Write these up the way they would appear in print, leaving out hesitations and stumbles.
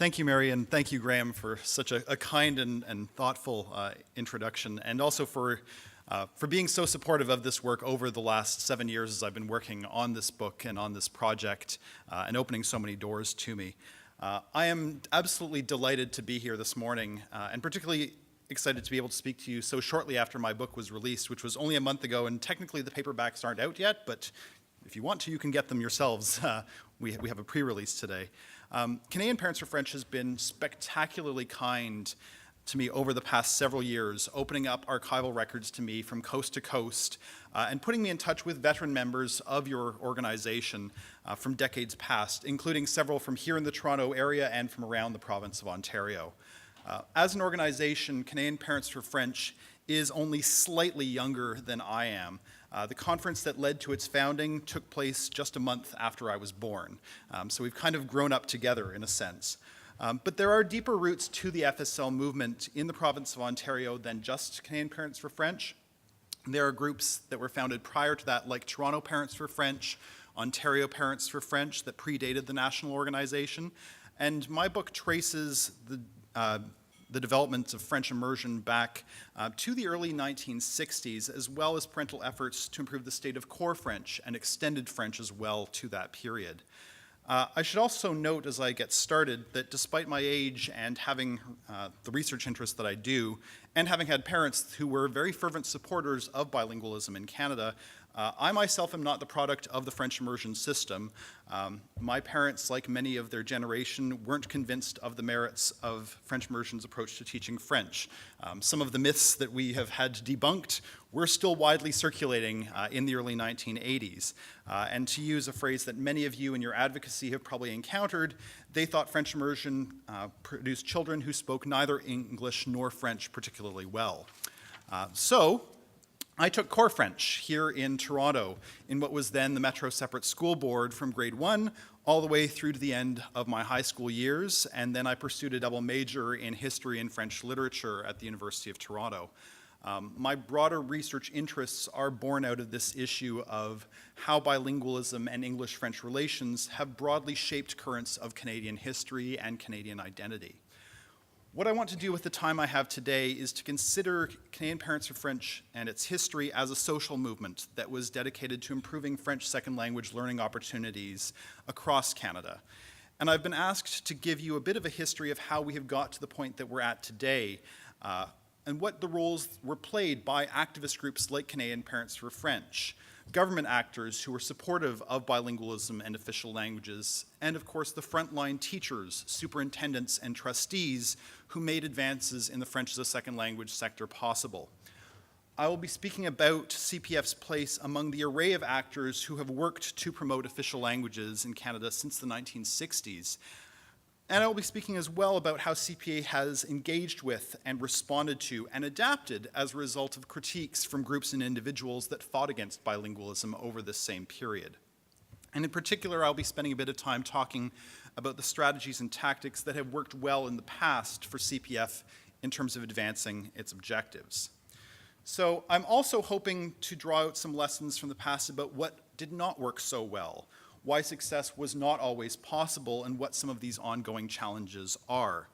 Thank you, Mary, and thank you, Graham, for such a kind and thoughtful introduction, and also for being so supportive of this work over the last 7 years as I've been working on this book and on this project and opening so many doors to me. I am absolutely delighted to be here this morning, and particularly excited to be able to speak to you so shortly after my book was released, which was only a month ago, and technically the paperbacks aren't out yet, but if you want to, you can get them yourselves. We have a pre-release today. Canadian Parents for French has been spectacularly kind to me over the past several years, opening up archival records to me from coast to coast and putting me in touch with veteran members of your organization from decades past, including several from here in the Toronto area and from around the province of Ontario. As an organization, Canadian Parents for French is only slightly younger than I am. The conference that led to its founding took place just a month after I was born. So we've kind of grown up together in a sense. But there are deeper roots to the FSL movement in the province of Ontario than just Canadian Parents for French. There are groups that were founded prior to that, like Toronto Parents for French, Ontario Parents for French, that predated the national organization. And my book traces the development of French immersion back to the early 1960s, as well as parental efforts to improve the state of core French and extended French as well to that period. I should also note as I get started that despite my age and having the research interest that I do, and having had parents who were very fervent supporters of bilingualism in Canada, I myself am not the product of the French immersion system. My parents, like many of their generation, weren't convinced of the merits of French immersion's approach to teaching French. Some of the myths that we have had debunked were still widely circulating in the early 1980s. And to use a phrase that many of you in your advocacy have probably encountered, they thought French immersion produced children who spoke neither English nor French particularly well. So I took core French here in Toronto in what was then the Metro Separate School Board from grade 1 all the way through to the end of my high school years, and then I pursued a double major in history and French literature at the University of Toronto. My broader research interests are born out of this issue of how bilingualism and English-French relations have broadly shaped currents of Canadian history and Canadian identity. What I want to do with the time I have today is to consider Canadian Parents for French and its history as a social movement that was dedicated to improving French second language learning opportunities across Canada. And I've been asked to give you a bit of a history of how we have got to the point that we're at today, and what the roles were played by activist groups like Canadian Parents for French, government actors who were supportive of bilingualism and official languages, and of course the frontline teachers, superintendents, and trustees who made advances in the French as a second language sector possible. I will be speaking about CPF's place among the array of actors who have worked to promote official languages in Canada since the 1960s. And I will be speaking as well about how CPA has engaged with and responded to and adapted as a result of critiques from groups and individuals that fought against bilingualism over this same period. And in particular, I'll be spending a bit of time talking about the strategies and tactics that have worked well in the past for CPF in terms of advancing its objectives. So I'm also hoping to draw out some lessons from the past about what did not work so well, why success was not always possible, and what some of these ongoing challenges are.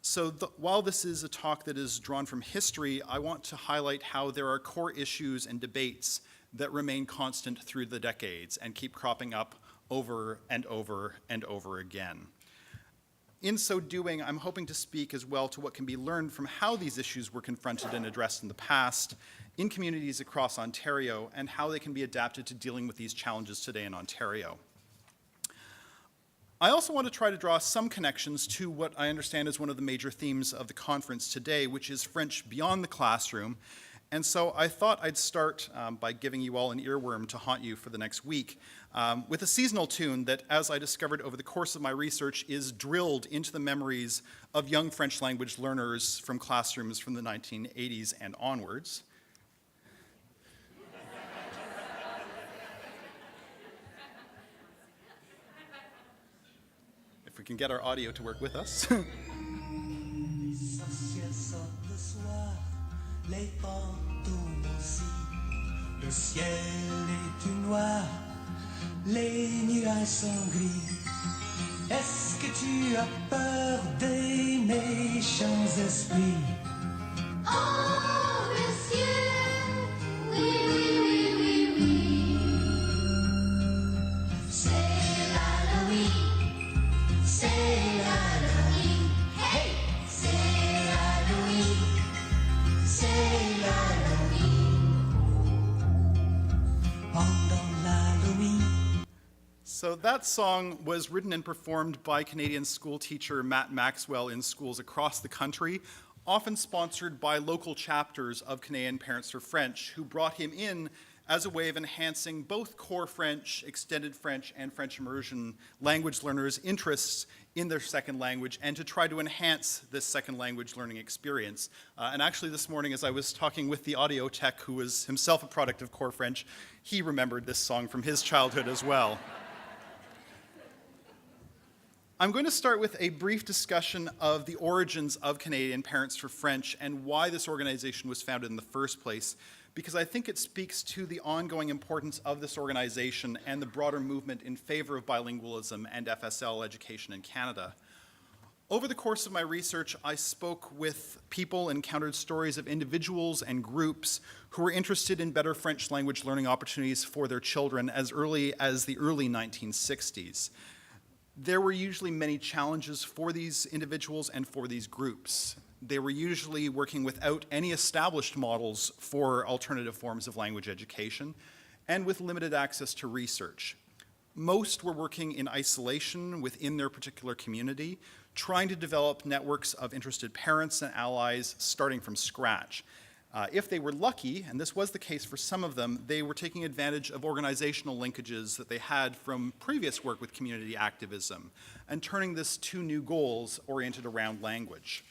So while this is a talk that is drawn from history, I want to highlight how there are core issues and debates that remain constant through the decades and keep cropping up over and over and over again. In so doing, I'm hoping to speak as well to what can be learned from how these issues were confronted and addressed in the past in communities across Ontario, and how they can be adapted to dealing with these challenges today in Ontario. I also want to try to draw some connections to what I understand is one of the major themes of the conference today, which is French beyond the classroom. And so I thought I'd start by giving you all an earworm to haunt you for the next week with a seasonal tune that, as I discovered over the course of my research, is drilled into the memories of young French language learners from classrooms from the 1980s and onwards. If we can get our audio to work with us. Les fantômes aussi, le ciel est tout noir, les nuages sont gris. Est-ce que tu Tu as peur des méchants esprits. Oh, monsieur, oui, oui, oui, oui, oui. C'est l'Halloween, c'est l'Halloween. Hey, c'est l'Halloween, c'est l'Halloween. Pendant l'Halloween. So that song was written and performed by Canadian school teacher Matt Maxwell in schools across the country, often sponsored by local chapters of Canadian Parents for French, who brought him in as a way of enhancing both core French, extended French, and French immersion language learners' interests in their second language and to try to enhance this second language learning experience. And actually this morning, as I was talking with the audio tech, who was himself a product of core French, he remembered this song from his childhood as well. I'm going to start with a brief discussion of the origins of Canadian Parents for French and why this organization was founded in the first place, because I think it speaks to the ongoing importance of this organization and the broader movement in favor of bilingualism and FSL education in Canada. Over the course of my research, I spoke with people and encountered stories of individuals and groups who were interested in better French language learning opportunities for their children as early as the early 1960s. There were usually many challenges for these individuals and for these groups. They were usually working without any established models for alternative forms of language education and with limited access to research. Most were working in isolation within their particular community, trying to develop networks of interested parents and allies starting from scratch. If they were lucky, and this was the case for some of them, they were taking advantage of organizational linkages that they had from previous work with community activism and turning this to new goals oriented around language.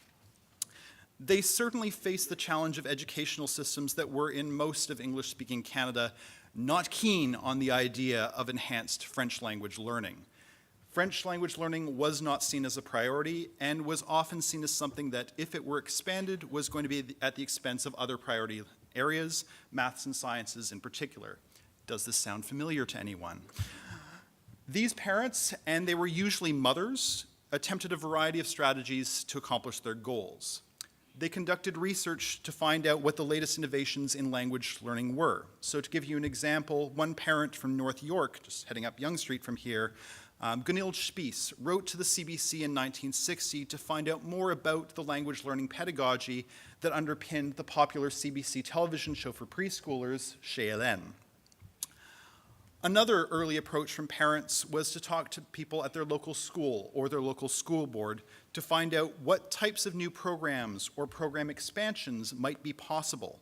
They certainly faced the challenge of educational systems that were in most of English-speaking Canada not keen on the idea of enhanced French language learning. French language learning was not seen as a priority and was often seen as something that, if it were expanded, was going to be at the expense of other priority areas, maths and sciences in particular. Does this sound familiar to anyone? These parents, and they were usually mothers, attempted a variety of strategies to accomplish their goals. They conducted research to find out what the latest innovations in language learning were. So to give you an example, one parent from North York, just heading up Yonge Street from here, Gunhild Spies wrote to the CBC in 1960 to find out more about the language learning pedagogy that underpinned the popular CBC television show for preschoolers, Chez Hélène. Another early approach from parents was to talk to people at their local school or their local school board to find out what types of new programs or program expansions might be possible.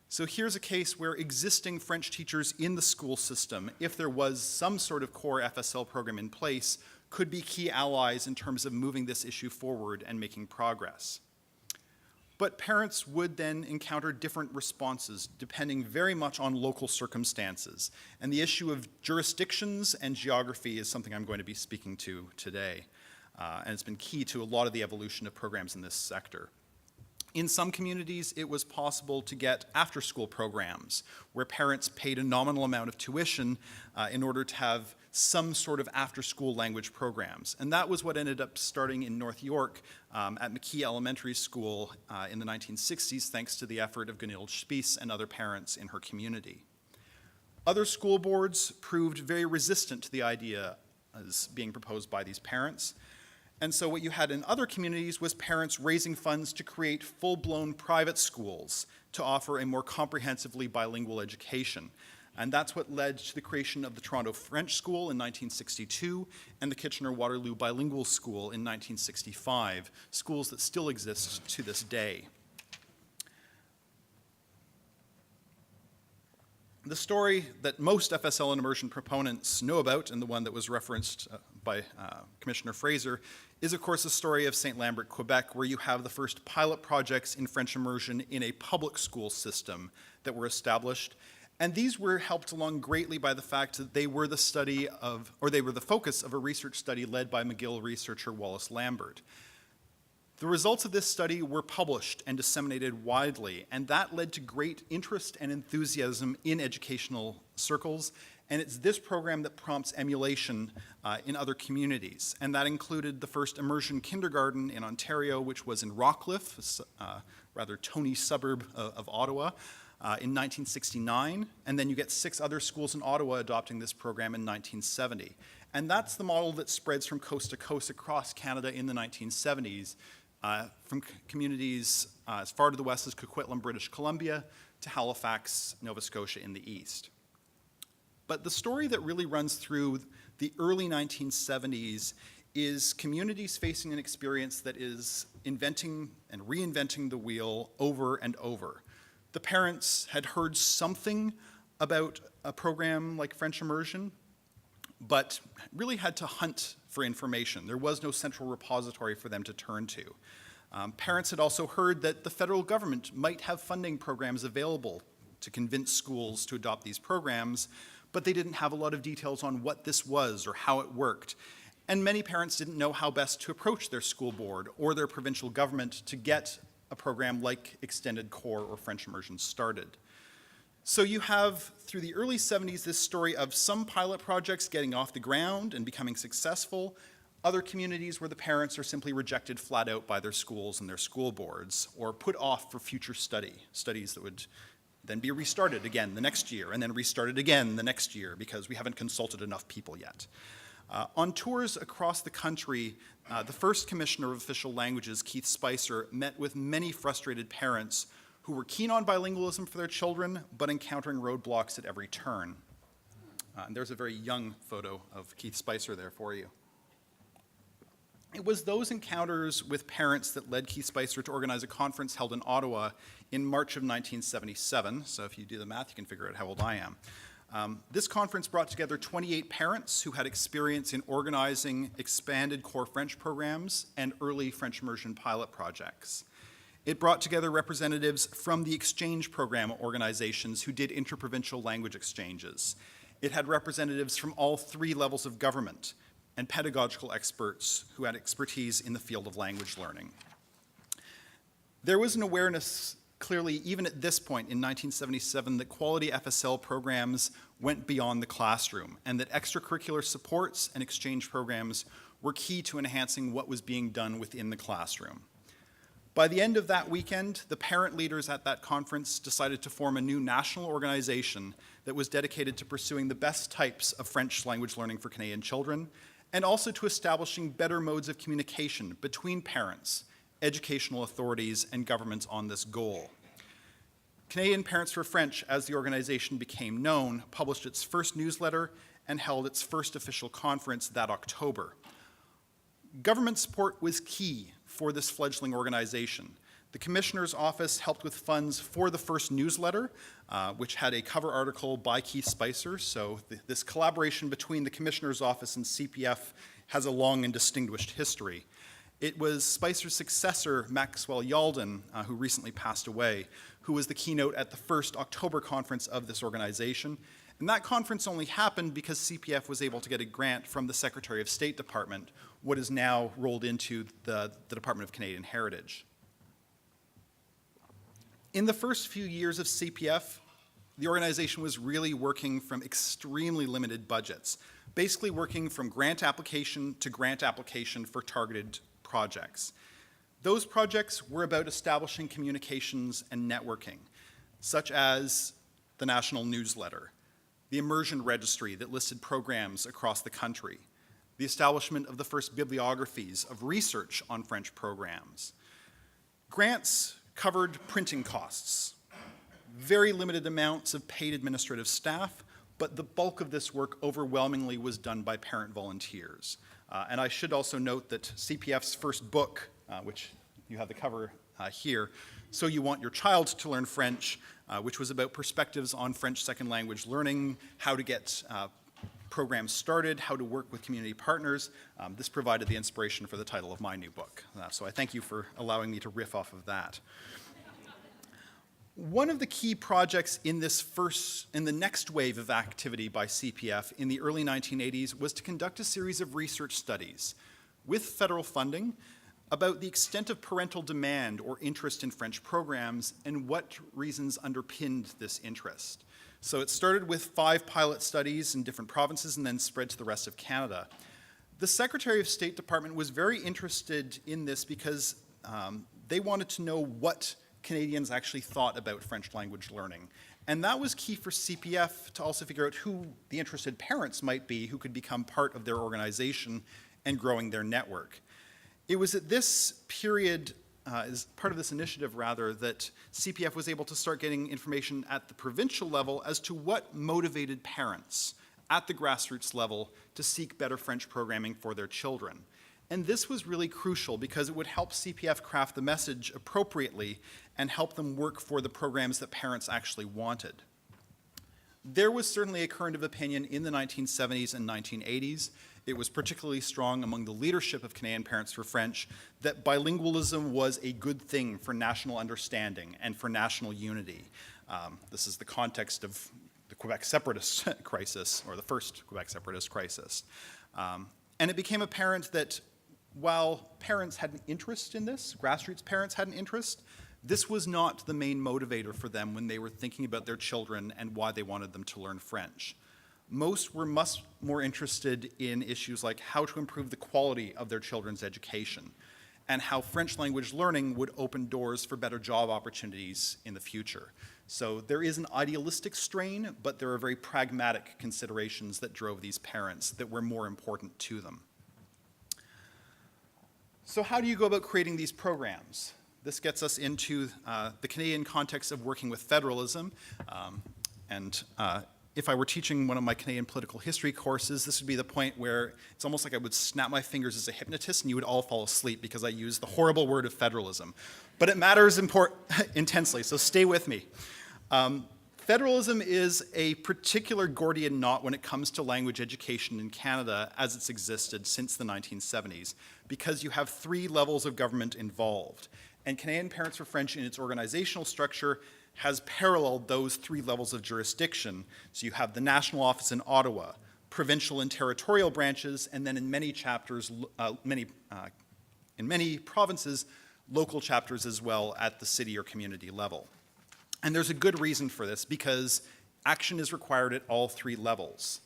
So here's a case where existing French teachers in the school system, if there was some sort of core FSL program in place, could be key allies in terms of moving this issue forward and making progress. But parents would then encounter different responses depending very much on local circumstances. And the issue of jurisdictions and geography is something I'm going to be speaking to today. And it's been key to a lot of the evolution of programs in this sector. In some communities, it was possible to get after-school programs where parents paid a nominal amount of tuition in order to have some sort of after-school language programs. And that was what ended up starting in North York at McKee Elementary School in the 1960s, thanks to the effort of Gunhild Spies and other parents in her community. Other school boards proved very resistant to the idea as being proposed by these parents. And so what you had in other communities was parents raising funds to create full-blown private schools to offer a more comprehensively bilingual education. And that's what led to the creation of the Toronto French School in 1962 and the Kitchener-Waterloo Bilingual School in 1965, schools that still exist to this day. The story that most FSL and immersion proponents know about, and the one that was referenced by Commissioner Fraser, is of course the story of St. Lambert, Quebec, where you have the first pilot projects in French immersion in a public school system that were established. And these were helped along greatly by the fact that they were the study of, or they were the focus of a research study led by McGill researcher Wallace Lambert. The results of this study were published and disseminated widely, and that led to great interest and enthusiasm in educational circles And it's this program that prompts emulation in other communities. And that included the first immersion kindergarten in Ontario, which was in Rockcliffe, a rather Tony suburb of Ottawa, in 1969. And then you get 6 other schools in Ottawa adopting this program in 1970. And that's the model that spreads from coast to coast across Canada in the 1970s, from communities as far to the west as Coquitlam, British Columbia, to Halifax, Nova Scotia in the east. But the story that really runs through the early 1970s is communities facing an experience that is inventing and reinventing the wheel over and over. The parents had heard something about a program like French immersion, but really had to hunt for information. There was no central repository for them to turn to. Parents had also heard that the federal government might have funding programs available to convince schools to adopt these programs, but they didn't have a lot of details on what this was or how it worked. And many parents didn't know how best to approach their school board or their provincial government to get a program like Extended Core or French Immersion started. So you have, through the early 70s, this story of some pilot projects getting off the ground and becoming successful, other communities where the parents are simply rejected flat out by their schools and their school boards, or put off for future studies that would then be restarted again the next year, and then restarted again the next year because we haven't consulted enough people yet. On tours across the country, the first Commissioner of Official Languages, Keith Spicer, met with many frustrated parents who were keen on bilingualism for their children, but encountering roadblocks at every turn. And there's a very young photo of Keith Spicer there for you. It was those encounters with parents that led Keith Spicer to organize a conference held in Ottawa in March of 1977. So if you do the math, you can figure out how old I am. This conference brought together 28 parents who had experience in organizing expanded core French programs and early French immersion pilot projects. It brought together representatives from the exchange program organizations who did interprovincial language exchanges. It had representatives from all 3 levels of government and pedagogical experts who had expertise in the field of language learning. There was an awareness, clearly, even at this point in 1977, that quality FSL programs went beyond the classroom and that extracurricular supports and exchange programs were key to enhancing what was being done within the classroom. By the end of that weekend, the parent leaders at that conference decided to form a new national organization that was dedicated to pursuing the best types of French language learning for Canadian children, and also to establishing better modes of communication between parents, educational authorities, and governments on this goal. Canadian Parents for French, as the organization became known, published its first newsletter and held its first official conference that October. Government support was key for this fledgling organization. The Commissioner's Office helped with funds for the first newsletter, which had a cover article by Keith Spicer. So this collaboration between the Commissioner's Office and CPF has a long and distinguished history. It was Spicer's successor, Maxwell Yalden, who recently passed away, who was the keynote at the first October conference of this organization. And that conference only happened because CPF was able to get a grant from the Secretary of State Department, what is now rolled into the Department of Canadian Heritage. In the first few years of CPF, the organization was really working from extremely limited budgets, basically working from grant application to grant application for targeted projects. Those projects were about establishing communications and networking, such as the national newsletter, the immersion registry that listed programs across the country, the establishment of the first bibliographies of research on French programs. Grants covered printing costs, very limited amounts of paid administrative staff, but the bulk of this work overwhelmingly was done by parent volunteers. And I should also note that CPF's first book, which you have the cover here, So You Want Your Child to Learn French, which was about perspectives on French second language learning, how to get programs started, how to work with community partners. This provided the inspiration for the title of my new book. So I thank you for allowing me to riff off of that. One of the key projects in the next wave of activity by CPF in the early 1980s was to conduct a series of research studies with federal funding about the extent of parental demand or interest in French programs and what reasons underpinned this interest. So it started with 5 pilot studies in different provinces and then spread to the rest of Canada. The Secretary of State Department was very interested in this because they wanted to know what Canadians actually thought about French language learning. And that was key for CPF to also figure out who the interested parents might be who could become part of their organization and growing their network. It was at this period, as part of this initiative rather, that CPF was able to start getting information at the provincial level as to what motivated parents at the grassroots level to seek better French programming for their children. And this was really crucial because it would help CPF craft the message appropriately and help them work for the programs that parents actually wanted. There was certainly a current of opinion in the 1970s and 1980s. It was particularly strong among the leadership of Canadian Parents for French that bilingualism was a good thing for national understanding and for national unity. This is the context of the Quebec separatist crisis, or the first Quebec separatist crisis. And it became apparent that while parents had an interest in this, grassroots parents had an interest, this was not the main motivator for them when they were thinking about their children and why they wanted them to learn French. Most were much more interested in issues like how to improve the quality of their children's education and how French language learning would open doors for better job opportunities in the future. So there is an idealistic strain, but there are very pragmatic considerations that drove these parents that were more important to them. So how do you go about creating these programs? This gets us into the Canadian context of working with federalism. If I were teaching one of my Canadian political history courses, this would be the point where it's almost like I would snap my fingers as a hypnotist and you would all fall asleep because I use the horrible word of federalism. But it matters intensely, so stay with me. Federalism is a particular Gordian knot when it comes to language education in Canada as it's existed since the 1970s, because you have 3 levels of government involved. And Canadian Parents for French in its organizational structure has paralleled those 3 levels of jurisdiction. So you have the national office in Ottawa, provincial and territorial branches, and then in many chapters, in many provinces, local chapters as well at the city or community level. And there's a good reason for this, because action is required at all 3 levels.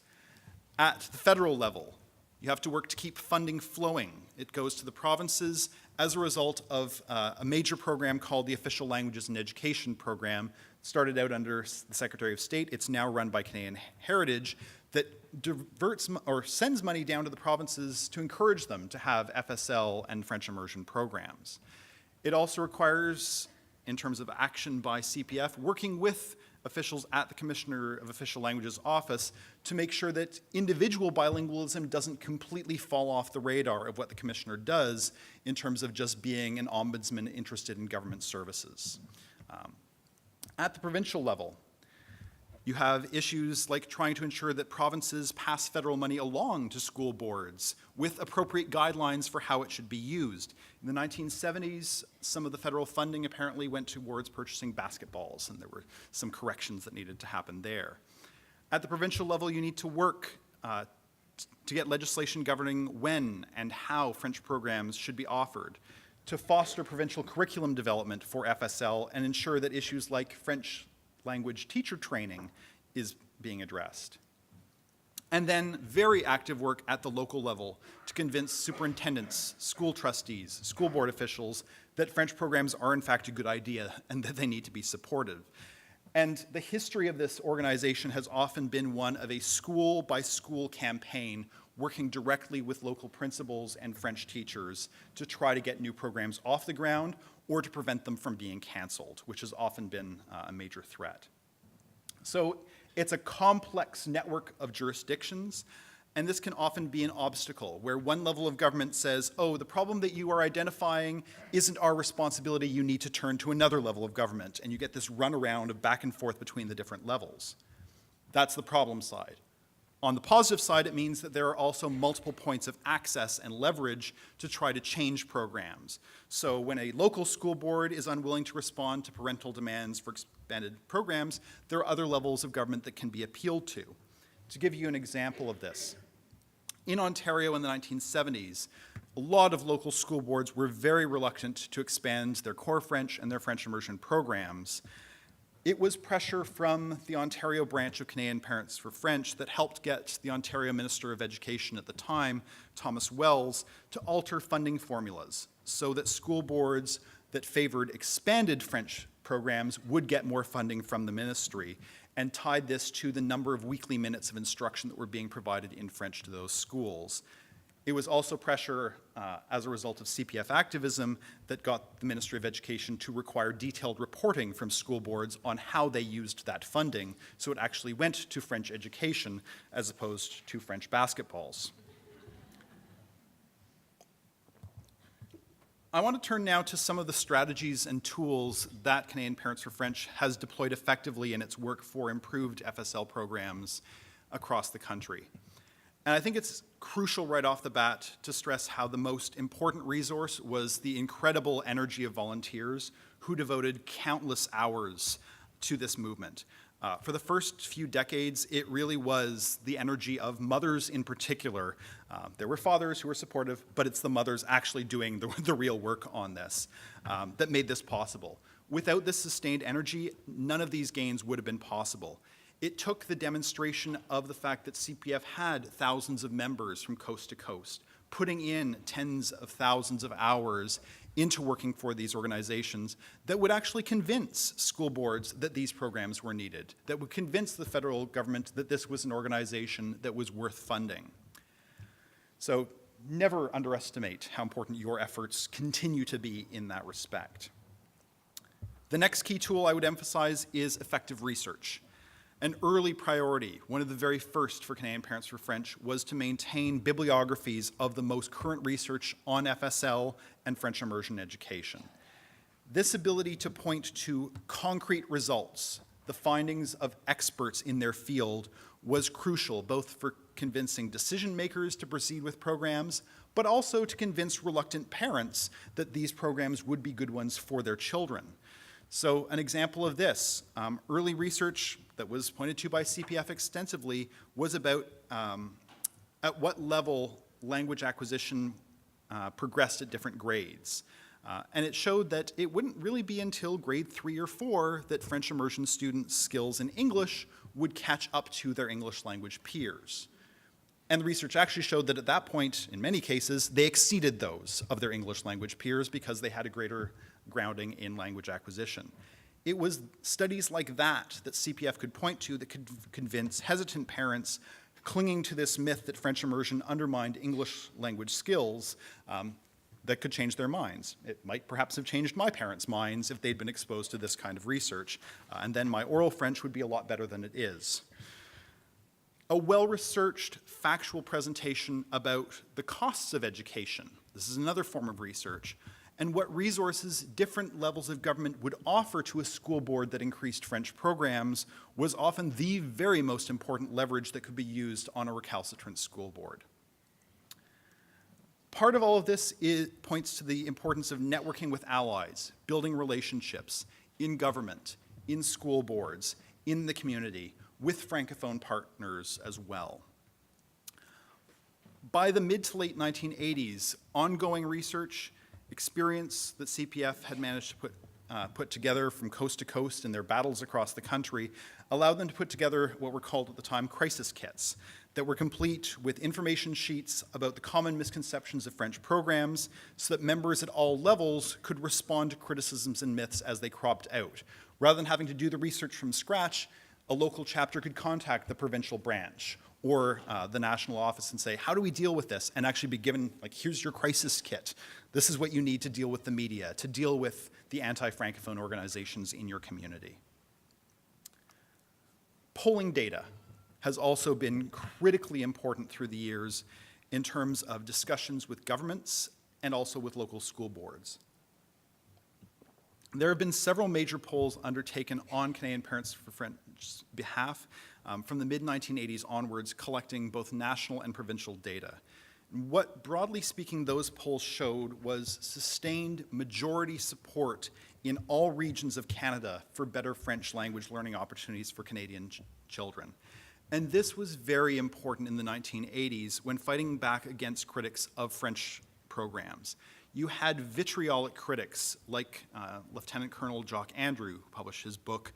At the federal level, you have to work to keep funding flowing. It goes to the provinces as a result of a major program called the Official Languages and Education Program. It started out under the Secretary of State. It's now run by Canadian Heritage, that diverts or sends money down to the provinces to encourage them to have FSL and French immersion programs. It also requires, in terms of action by CPF, working with officials at the Commissioner of Official Languages office to make sure that individual bilingualism doesn't completely fall off the radar of what the Commissioner does in terms of just being an ombudsman interested in government services. At the provincial level, you have issues like trying to ensure that provinces pass federal money along to school boards with appropriate guidelines for how it should be used. In the 1970s, some of the federal funding apparently went towards purchasing basketballs, and there were some corrections that needed to happen there. At the provincial level, you need to work to get legislation governing when and how French programs should be offered, to foster provincial curriculum development for FSL and ensure that issues like French language teacher training is being addressed. And then very active work at the local level to convince superintendents, school trustees, school board officials that French programs are in fact a good idea and that they need to be supported. And the history of this organization has often been one of a school-by-school campaign working directly with local principals and French teachers to try to get new programs off the ground or to prevent them from being canceled, which has often been a major threat. So it's a complex network of jurisdictions, and this can often be an obstacle where one level of government says, oh, the problem that you are identifying isn't our responsibility, you need to turn to another level of government, and you get this runaround of back and forth between the different levels. That's the problem side. On the positive side, it means that there are also multiple points of access and leverage to try to change programs. So when a local school board is unwilling to respond to parental demands for expanded programs, there are other levels of government that can be appealed to. To give you an example of this, in Ontario in the 1970s, a lot of local school boards were very reluctant to expand their core French and their French immersion programs. It was pressure from the Ontario branch of Canadian Parents for French that helped get the Ontario Minister of Education at the time, Thomas Wells, to alter funding formulas so that school boards that favored expanded French programs would get more funding from the ministry, and tied this to the number of weekly minutes of instruction that were being provided in French to those schools. It was also pressure as a result of CPF activism that got the Ministry of Education to require detailed reporting from school boards on how they used that funding, so it actually went to French education as opposed to French basketballs. I want to turn now to some of the strategies and tools that Canadian Parents for French has deployed effectively in its work for improved FSL programs across the country. And I think it's crucial right off the bat to stress how the most important resource was the incredible energy of volunteers who devoted countless hours to this movement. For the first few decades, it really was the energy of mothers in particular. There were fathers who were supportive, but it's the mothers actually doing the real work on this that made this possible. Without this sustained energy, none of these gains would have been possible. It took the demonstration of the fact that CPF had thousands of members from coast to coast, putting in tens of thousands of hours into working for these organizations that would actually convince school boards that these programs were needed, that would convince the federal government that this was an organization that was worth funding. So never underestimate how important your efforts continue to be in that respect. The next key tool I would emphasize is effective research. An early priority, one of the very first for Canadian Parents for French, was to maintain bibliographies of the most current research on FSL and French immersion education. This ability to point to concrete results, the findings of experts in their field, was crucial both for convincing decision makers to proceed with programs, but also to convince reluctant parents that these programs would be good ones for their children. So an example of this, early research that was pointed to by CPF extensively was about at what level language acquisition progressed at different grades. And it showed that it wouldn't really be until grade 3 or 4 that French immersion students' skills in English would catch up to their English language peers. And the research actually showed that at that point, in many cases, they exceeded those of their English language peers because they had a greater grounding in language acquisition. It was studies like that that CPF could point to that could convince hesitant parents clinging to this myth that French immersion undermined English language skills that could change their minds. It might perhaps have changed my parents' minds if they'd been exposed to this kind of research, and then my oral French would be a lot better than it is. A well-researched factual presentation about the costs of education. This is another form of research, and what resources different levels of government would offer to a school board that increased French programs was often the very most important leverage that could be used on a recalcitrant school board. Part of all of this points to the importance of networking with allies, building relationships in government, in school boards, in the community, with Francophone partners as well. By the mid to late 1980s, ongoing research, experience that CPF had managed to put together from coast to coast in their battles across the country allowed them to put together what were called at the time crisis kits that were complete with information sheets about the common misconceptions of French programs so that members at all levels could respond to criticisms and myths as they cropped out. Rather than having to do the research from scratch, a local chapter could contact the provincial branch or the national office and say, how do we deal with this? And actually be given, like, here's your crisis kit. This is what you need to deal with the media, to deal with the anti-Francophone organizations in your community. Polling data has also been critically important through the years in terms of discussions with governments and also with local school boards. There have been several major polls undertaken on Canadian Parents for French's behalf from the mid-1980s onwards, collecting both national and provincial data. What, broadly speaking, those polls showed was sustained majority support in all regions of Canada for better French language learning opportunities for Canadian children. And this was very important in the 1980s when fighting back against critics of French programs. you had vitriolic critics like Lieutenant Colonel Jock Andrew, who published his book,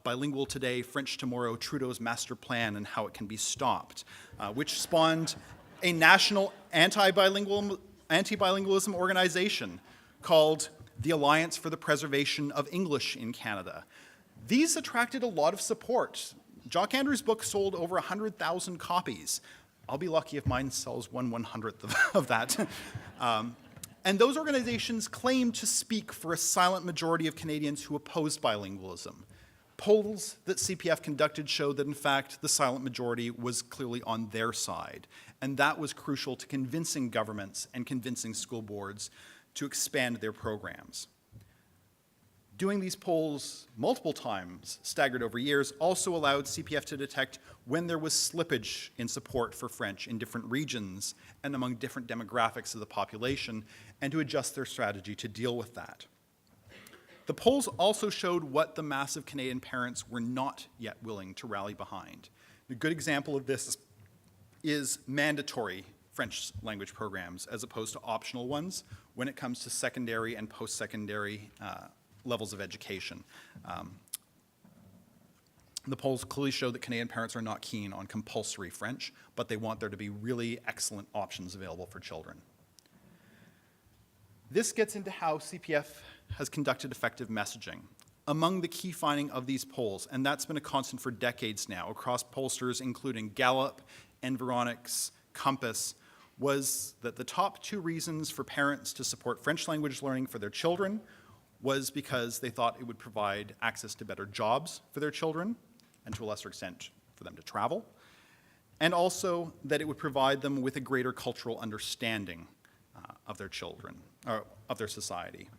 Bilingual Today, French Tomorrow, Trudeau's Master Plan and How It Can Be Stopped, which spawned a national anti-bilingualism organization called the Alliance for the Preservation of English in Canada. These attracted a lot of support. Jock Andrew's book sold over 100,000 copies. I'll be lucky if mine sells 1/100th of that. And those organizations claimed to speak for a silent majority of Canadians who opposed bilingualism. Polls that CPF conducted showed that, in fact, the silent majority was clearly on their side. And that was crucial to convincing governments and convincing school boards to expand their programs. Doing these polls multiple times, staggered over years, also allowed CPF to detect when there was slippage in support for French in different regions and among different demographics of the population, and to adjust their strategy to deal with that. The polls also showed what the mass of Canadian parents were not yet willing to rally behind. A good example of this is mandatory French language programs as opposed to optional ones when it comes to secondary and post-secondary levels of education. The polls clearly show that Canadian parents are not keen on compulsory French, but they want there to be really excellent options available for children. This gets into how CPF has conducted effective messaging. Among the key finding of these polls, and that's been a constant for decades now across pollsters including Gallup, Environics, Compass, was that the top two reasons for parents to support French language learning for their children was because they thought it would provide access to better jobs for their children, and to a lesser extent for them to travel, and also that it would provide them with a greater cultural understanding of their children, or of their society.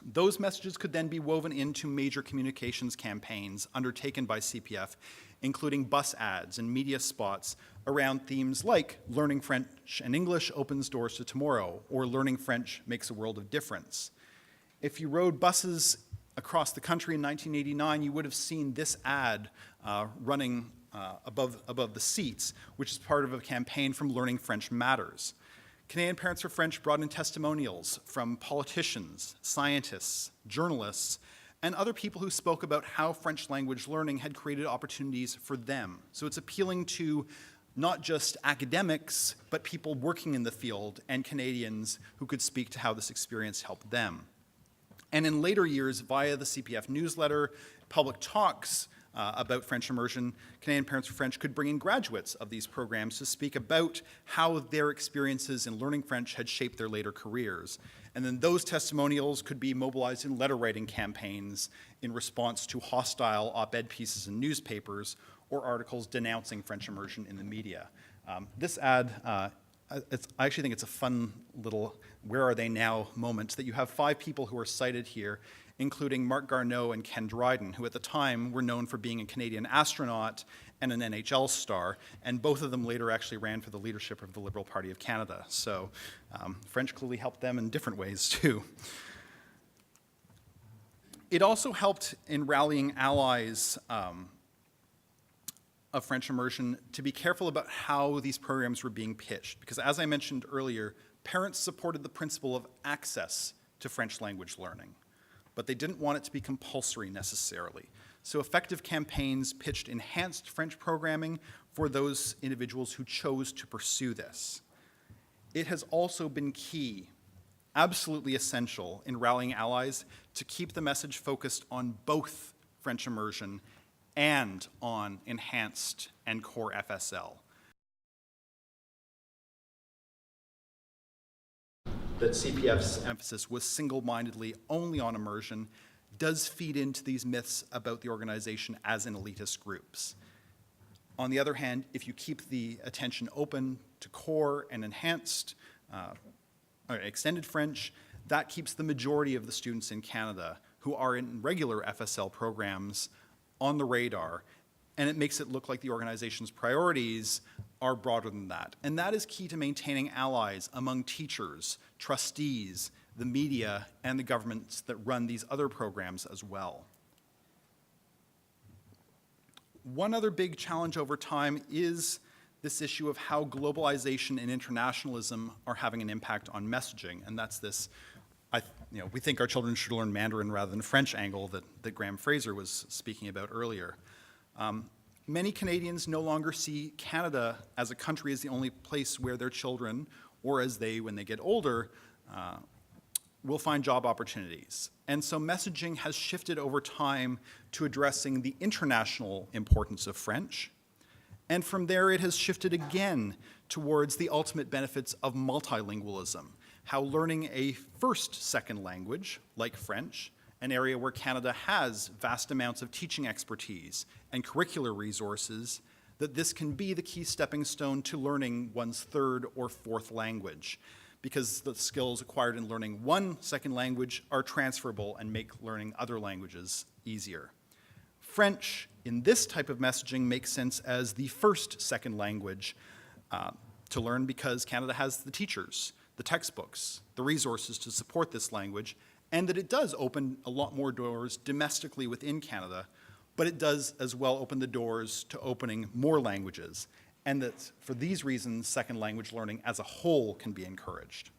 Those messages could then be woven into major communications campaigns undertaken by CPF, including bus ads and media spots around themes like learning French and English opens doors to tomorrow, or learning French makes a world of difference. If you rode buses across the country in 1989, you would have seen this ad running above the seats, which is part of a campaign from Learning French Matters. Canadian Parents for French brought in testimonials from politicians, scientists, journalists, and other people who spoke about how French language learning had created opportunities for them. So it's appealing to not just academics, but people working in the field and Canadians who could speak to how this experience helped them. And in later years, via the CPF newsletter, public talks about French immersion, Canadian Parents for French could bring in graduates of these programs to speak about how their experiences in learning French had shaped their later careers. And then those testimonials could be mobilized in letter writing campaigns in response to hostile op-ed pieces in newspapers or articles denouncing French immersion in the media. This ad, I actually think it's a fun little where are they now moment that you have 5 people who are cited here, including Mark Garneau and Ken Dryden, who at the time were known for being a Canadian astronaut and an NHL star, and both of them later actually ran for the leadership of the Liberal Party of Canada. So French clearly helped them in different ways too. It also helped in rallying allies of French immersion to be careful about how these programs were being pitched, because as I mentioned earlier, parents supported the principle of access to French language learning, but they didn't want it to be compulsory necessarily. So effective campaigns pitched enhanced French programming for those individuals who chose to pursue this. It has also been key, absolutely essential in rallying allies to keep the message focused on both French immersion and on enhanced and core FSL. That CPF's emphasis was single-mindedly only on immersion does feed into these myths about the organization as in elitist groups. On the other hand, if you keep the attention open to core and enhanced or extended French, that keeps the majority of the students in Canada who are in regular FSL programs on the radar, and it makes it look like the organization's priorities are broader than that. And that is key to maintaining allies among teachers, trustees, the media, and the governments that run these other programs as well. One other big challenge over time is this issue of how globalization and internationalism are having an impact on messaging, and that's this, we think our children should learn Mandarin rather than French angle that Graham Fraser was speaking about earlier. Many Canadians no longer see Canada as a country as the only place where their children, or as they, when they get older, will find job opportunities. And so messaging has shifted over time to addressing the international importance of French. And from there, it has shifted again towards the ultimate benefits of multilingualism, how learning a first second language, like French, an area where Canada has vast amounts of teaching expertise and curricular resources, that this can be the key stepping stone to learning one's third or fourth language, because the skills acquired in learning one second language are transferable and make learning other languages easier. French, in this type of messaging, makes sense as the first second language to learn because Canada has the teachers, the textbooks, the resources to support this language, and that it does open a lot more doors domestically within Canada, but it does as well open the doors to opening more languages, and that for these reasons, second language learning as a whole can be encouraged.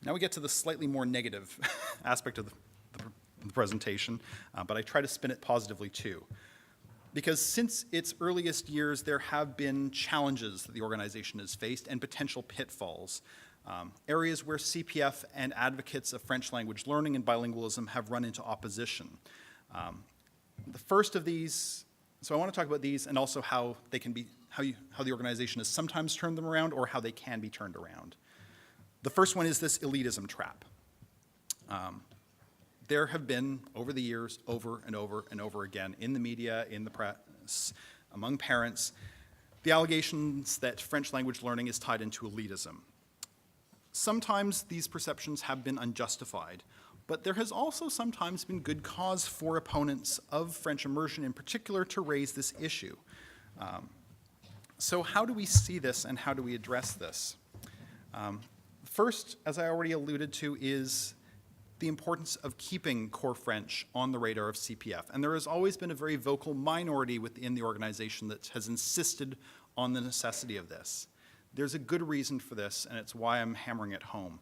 Now we get to the slightly more negative aspect of the presentation, but I try to spin it positively too. Because since its earliest years, there have been challenges that the organization has faced and potential pitfalls, areas where CPF and advocates of French language learning and bilingualism have run into opposition. The first of these, so I want to talk about these and also how they can be, how the organization has sometimes turned them around or how they can be turned around. The first one is this elitism trap. There have been, over the years, over and over and over again, in the media, in the press, among parents, the allegations that French language learning is tied into elitism. Sometimes these perceptions have been unjustified, but there has also sometimes been good cause for opponents of French immersion in particular to raise this issue. So how do we see this and how do we address this? First, as I already alluded to, is the importance of keeping core French on the radar of CPF. And there has always been a very vocal minority within the organization that has insisted on the necessity of this. There's a good reason for this, and it's why I'm hammering it home.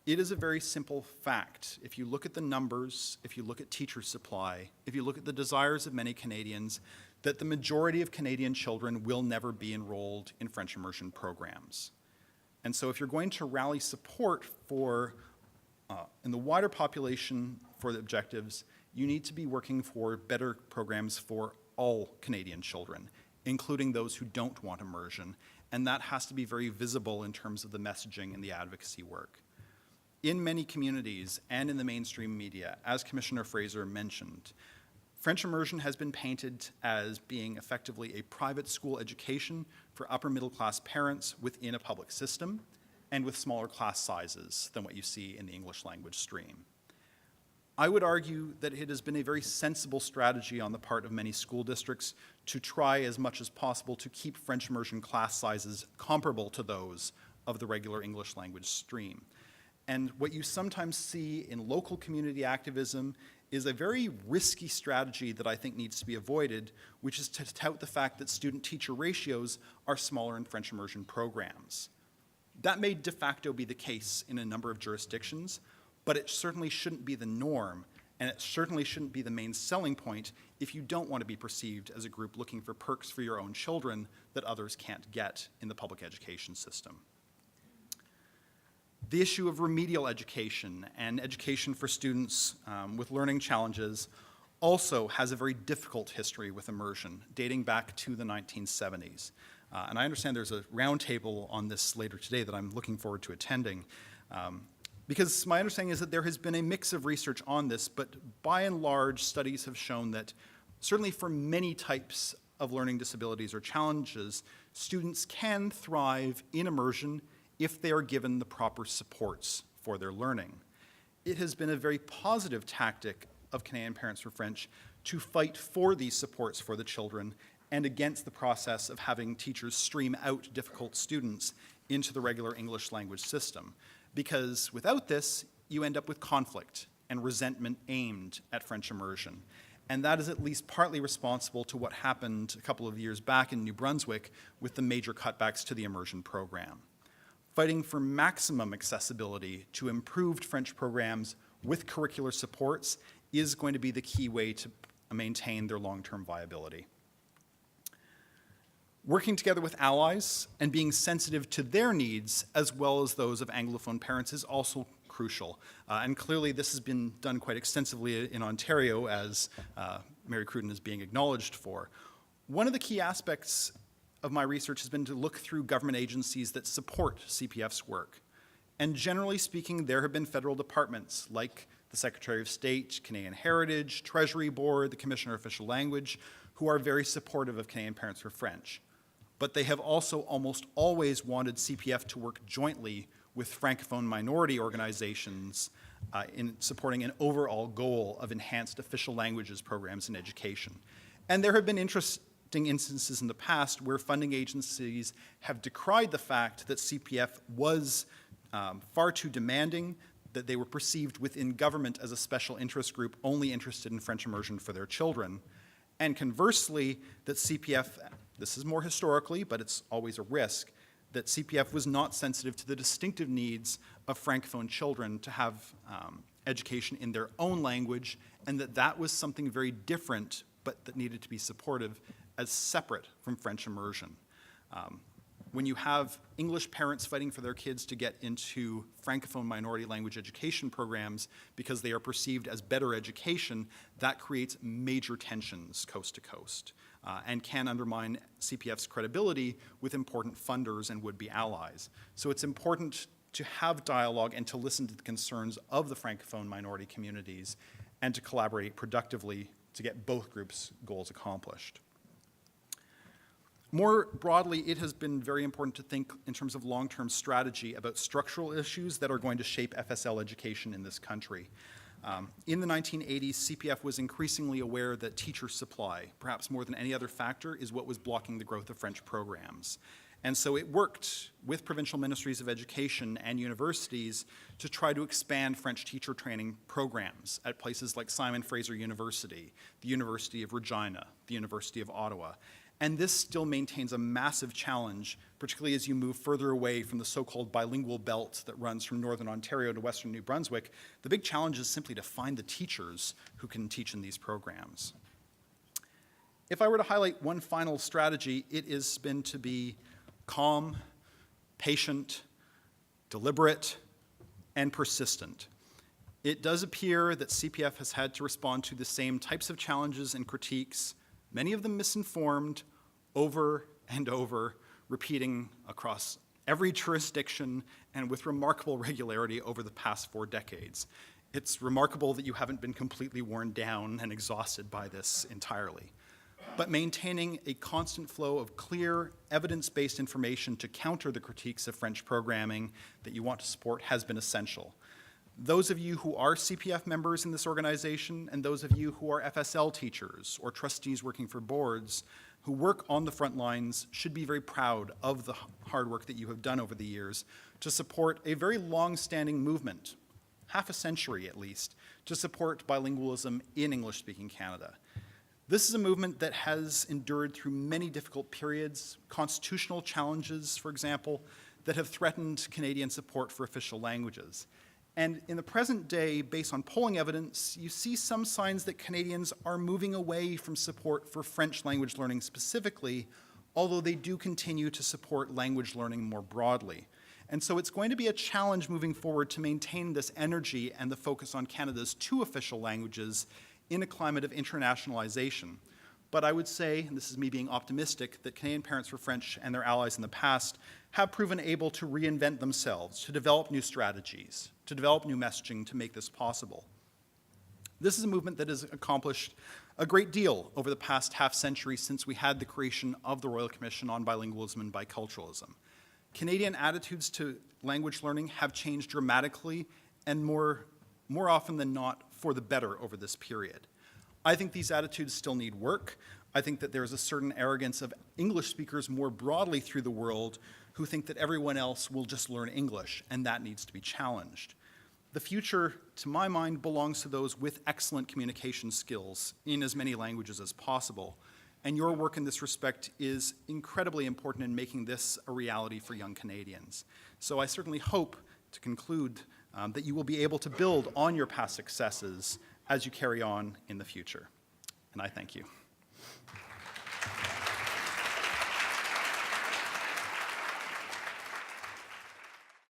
It is a very simple fact. If you look at the numbers, if you look at teacher supply, if you look at the desires of many Canadians, that the majority of Canadian children will never be enrolled in French immersion programs. And so if you're going to rally support for in the wider population for the objectives, you need to be working for better programs for all Canadian children, including those who don't want immersion, and that has to be very visible in terms of the messaging and the advocacy work. In many communities and in the mainstream media, as Commissioner Fraser mentioned, French immersion has been painted as being effectively a private school education for upper middle class parents within a public system, and with smaller class sizes than what you see in the English language stream. I would argue that it has been a very sensible strategy on the part of many school districts to try as much as possible to keep French immersion class sizes comparable to those of the regular English language stream. And what you sometimes see in local community activism is a very risky strategy that I think needs to be avoided, which is to tout the fact that student-teacher ratios are smaller in French immersion programs. That may de facto be the case in a number of jurisdictions, but it certainly shouldn't be the norm, and it certainly shouldn't be the main selling point if you don't want to be perceived as a group looking for perks for your own children that others can't get in the public education system. The issue of remedial education and education for students with learning challenges also has a very difficult history with immersion, dating back to the 1970s. And I understand there's a roundtable on this later today that I'm looking forward to attending, because my understanding is that there has been a mix of research on this, but by and large, studies have shown that certainly for many types of learning disabilities or challenges, students can thrive in immersion if they are given the proper supports for their learning. It has been a very positive tactic of Canadian Parents for French to fight for these supports for the children and against the process of having teachers stream out difficult students into the regular English language system. Because without this, you end up with conflict and resentment aimed at French immersion. And that is at least partly responsible to what happened a couple of years back in New Brunswick with the major cutbacks to the immersion program. Fighting for maximum accessibility to improved French programs with curricular supports is going to be the key way to maintain their long-term viability. Working together with allies and being sensitive to their needs as well as those of Anglophone parents is also crucial. And clearly this has been done quite extensively in Ontario, as Mary Cruden is being acknowledged for. One of the key aspects of my research has been to look through government agencies that support CPF's work. And generally speaking, there have been federal departments like the Secretary of State, Canadian Heritage, Treasury Board, the Commissioner of Official Language, who are very supportive of Canadian Parents for French. But they have also almost always wanted CPF to work jointly with Francophone minority organizations in supporting an overall goal of enhanced official languages programs in education. And there have been interesting instances in the past where funding agencies have decried the fact that CPF was far too demanding, that they were perceived within government as a special interest group only interested in French immersion for their children. And conversely, that CPF, this is more historically, but it's always a risk, that CPF was not sensitive to the distinctive needs of Francophone children to have education in their own language, and that that was something very different, but that needed to be supportive as separate from French immersion. When you have English parents fighting for their kids to get into Francophone minority language education programs because they are perceived as better education, that creates major tensions coast to coast and can undermine CPF's credibility with important funders and would-be allies. So it's important to have dialogue and to listen to the concerns of the Francophone minority communities and to collaborate productively to get both groups' goals accomplished. More broadly, it has been very important to think in terms of long-term strategy about structural issues that are going to shape FSL education in this country. In the 1980s, CPF was increasingly aware that teacher supply, perhaps more than any other factor, is what was blocking the growth of French programs. And so it worked with provincial ministries of education and universities to try to expand French teacher training programs at places like Simon Fraser University, the University of Regina, the University of Ottawa. And this still maintains a massive challenge, particularly as you move further away from the so-called bilingual belt that runs from northern Ontario to western New Brunswick. The big challenge is simply to find the teachers who can teach in these programs. If I were to highlight one final strategy, it has been to be calm, patient, deliberate, and persistent. It does appear that CPF has had to respond to the same types of challenges and critiques, many of them misinformed, over and over, repeating across every jurisdiction and with remarkable regularity over the past 4 decades. It's remarkable that you haven't been completely worn down and exhausted by this entirely. But maintaining a constant flow of clear, evidence-based information to counter the critiques of French programming that you want to support has been essential. Those of you who are CPF members in this organization and those of you who are FSL teachers or trustees working for boards who work on the front lines should be very proud of the hard work that you have done over the years to support a very long-standing movement, half a century at least, to support bilingualism in English-speaking Canada. This is a movement that has endured through many difficult periods, constitutional challenges, for example, that have threatened Canadian support for official languages. And in the present day, based on polling evidence, you see some signs that Canadians are moving away from support for French language learning specifically, although they do continue to support language learning more broadly. And so it's going to be a challenge moving forward to maintain this energy and the focus on Canada's 2 official languages in a climate of internationalization. But I would say, and this is me being optimistic, that Canadian Parents for French and their allies in the past have proven able to reinvent themselves, to develop new strategies, to develop new messaging to make this possible. This is a movement that has accomplished a great deal over the past half-century since we had the creation of the Royal Commission on Bilingualism and Biculturalism. Canadian attitudes to language learning have changed dramatically and more often than not for the better over this period. I think these attitudes still need work. I think that there is a certain arrogance of English speakers more broadly through the world who think that everyone else will just learn English, and that needs to be challenged. The future, to my mind, belongs to those with excellent communication skills in as many languages as possible. And your work in this respect is incredibly important in making this a reality for young Canadians. So I certainly hope, to conclude, that you will be able to build on your past successes as you carry on in the future. And I thank you.